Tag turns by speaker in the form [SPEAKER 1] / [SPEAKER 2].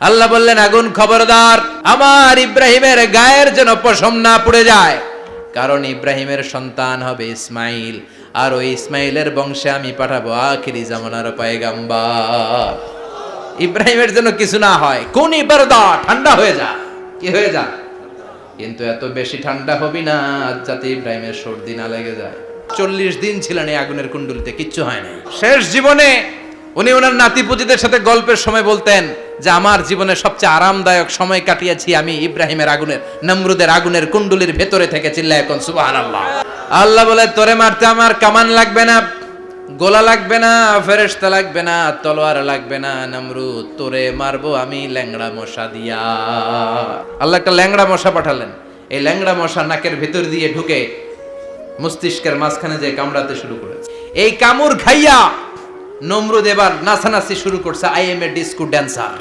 [SPEAKER 1] আল্লাহ বললেন, আগুন খবরদার, আমার ইব্রাহিমের গায়ের যেন পশম না পুড়ে যায়, কারণ ইব্রাহিমের সন্তান হবে ইসমাইল, আর ওই ইসমাইলের বংশে আমি পাঠাবো আখিরি জামানার পয়গাম্বার। ইব্রাহিমের জন্য কিছু না হয়, কোন ইবারদা, ঠান্ডা হয়ে যা, কি হয়ে যা, কিন্তু এত বেশি ঠান্ডা হবি না যাতে ইব্রাহিমের সর্দি না লেগে যায়। 40 দিন ছিলেন এই আগুনের কুণ্ডুলিতে, কিচ্ছু হয় না। শেষ জীবনে উনি ওনার নাতিপুতিদের সাথে গল্পের সময় বলতেন যে আমার জীবনে সবচেয়ে আরামদায়ক সময় কাটিয়েছি আমি ইব্রাহিমের আগুনের, নমরুদের আগুনের কুণ্ডুলির ভেতরে থেকে। চিল্লায় এখন সুবহানাল্লাহ। আল্লাহ বলে, তোরে মারতে আমার কামান লাগবে না, গোলা লাগবে না, ফেরেশতা লাগবে না, তলোয়ার লাগবে না, নমরুদ তোরে মারবো আমি ল্যাংড়া মশা দিয়া। আল্লাহ একটা ল্যাংড়া মশা পাঠালেন। এই ল্যাংড়া মশা নাকের ভেতর দিয়ে ঢুকে মস্তিষ্কের মাঝখানে যে কামড়াতে শুরু করেছে। এই কামড় খাইয়া নমরুদ এবার নাচানাচি শুরু করছে, I M A disco dancer.